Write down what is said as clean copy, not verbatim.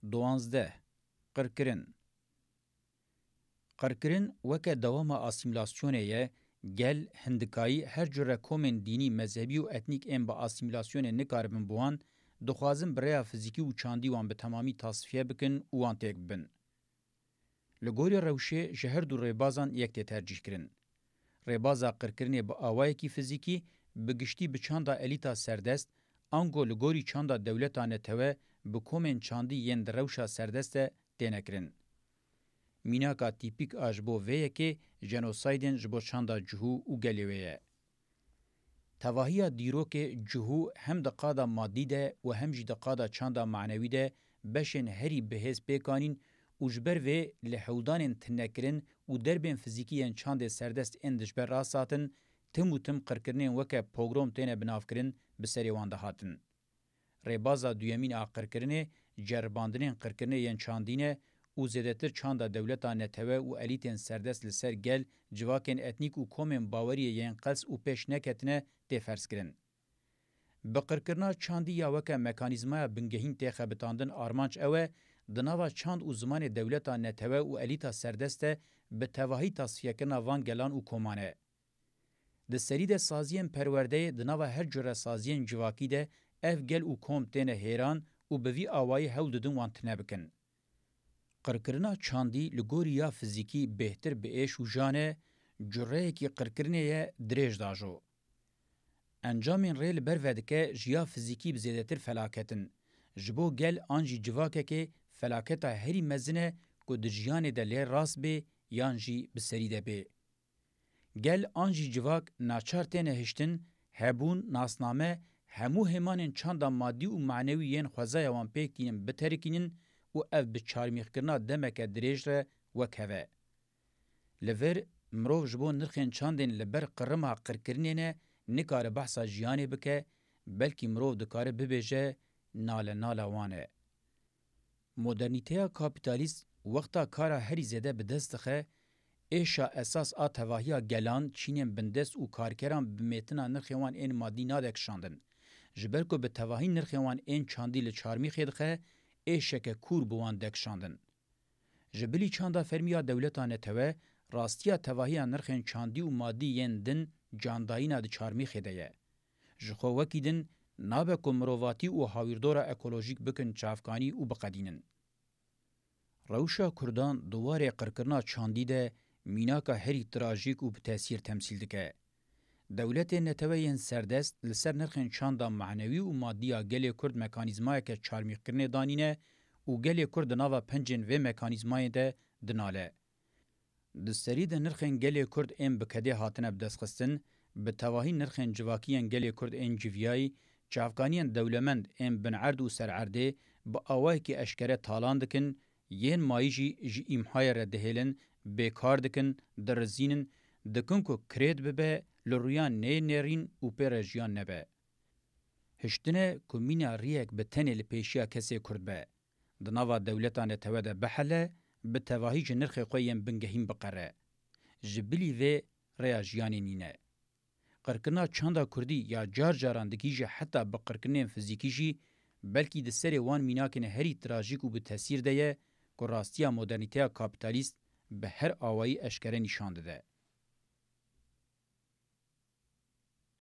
12 قرکرین قرکرین وکه دوام اسیمیلاسیونه یه گل هندکایی هر جوره کومن دینی مذهبی و اتنیک ام با اسیمیلاسیونه نکاربن بوان دخوازم برای فیزیکی و چاندی وان به تمامی تصفیه بکن و وان تک بن. لگوری روشه جهر دو ریبازان یکتی ترجیح کرن. ریبازا قرکرینه با آوایی کی فیزیکی بگشتی به چاندا الیتا سردست آنگو لگوری چاندا دولتانه توه به کومن چاندی ین دروشا سردسته تینه کرن. میناکا تیپیک آجبو ویه که جنوسایدن جبو چاندا جهو و گلیویه. تواهی دیرو که جهو هم دقادا مادی ده و هم جی دقادا چاندا معنوی ده بشن هری بهز پیکانین و جبر و لحودان تنکرن و دربین فیزیکیین چاند سردست اندش بر راساتن تم و تم قرکرنین وکه پروگرام تینه بنافکرن بسری وانده هاتن. ریبازا دویمین آقرکرنه جرباندنین قرکرنه ین چاندینه و زیادتر چاندا دولتا نتوه و الیتین سردست لسر گل جواکن اتنیک و کومن باوری ین قلس و پیش نکتنه تفرس کرن. بقرکرنا چاندی یا وکه مکانیزما بنگهین تخبتاندن آرمانچ اوه دناوا چاند و زمان دولتا نتوه و الیتا سردسته به تواهی تصفیه کرنا وان گلان و کومانه. ده سری ده سازین پرورده دناوا هر جره سازین جواکی ده اف گل و کوم تینه هیران و بوی آوائی هول ددن وان تنه بکن. قرکرنا چاندی لگوری یا فیزیکی بهتر به ایش و جانه جره کی قرکرنه یه دریج داجو. انجامین ریل برودکه جیا فیزیکی بزیدتر فلاکتن. جبو گل آنجی جواکه که فلاکتا هری مزنه که دجیانه ده لی راست بی یانجی بسریده بی. گل آنجی جواک ناچار تینه هشتن هبون ناسنامه همو همان چاندا مادی و معنوی ین خوزای وان پیک دینن بترکینن و اف بچارمیخ کرنا دمک دریج ره وکوه. لور مروف جبو نرخین چاندین لبر قرما قرکرنینه نکاره بحثا جیانه بکه بلکی مروف دکاره ببیجه ناله وانه. مدرنیته کابیتالیست وقتا کارا هری زده بدستخه ایشا اساس آتواهیا گلان چینین بندست و کارکران بمیتنا نرخیوان این مادی نادک شاندن. جبرکو به تواهی نرخیوان این چاندی لچارمی خیدخه ایشک کور بوان دک شاندن. جبلی چاندا فرمیا دولتانه توه راستیا تواهی نرخین چاندی و مادی ین دن جاندایینا د چارمی خیده. جخو وکیدن نابه کمرواتی و هاویردورا اکولوژیک بکن چافکانی و بقدینن. روشا کردان دواره قرکرنا چاندی ده میناکا هری تراژیک و بتاثیر تمثیل دکه. دولت نتوین سردست لسر نرخین چاندا معنوی و مادیا گلی کرد مکانیزمای که چارمی کرنه دانینه و گلی کرد ناوا پنجن و مکانیزمای ده دناله. دستری ده نرخین گلی کرد این بکده هاتنه بدستخستن به تواهی نرخین جواکیان گلی کرد این جویایی چافکانیان دولمند این بنعرد و سرعرده با آوائی که اشکره تالان دکن ین مایجی جی ایمهای ردهیلن بیکار دکن درزینن دکن که کرید ببه لرویان نرین و پیرجیان نبه. هشتنه کمینا ریک به تنه لپیشیا کسی کرد به. دناوا دولتان توده بحله به تواهی جنرخ قویم بنگهیم بقره. جبلی و ریاجیانی نینه. قرکنا چاندا کردی یا جار جاراندگی جه حتی بقرکنین فیزیکی جی بلکی ده سری وان میناکن هری تراژیک و به تاثیر ده که راستیا مدرنیته کابیتالیست به هر آوائی اشکره نشانده ده.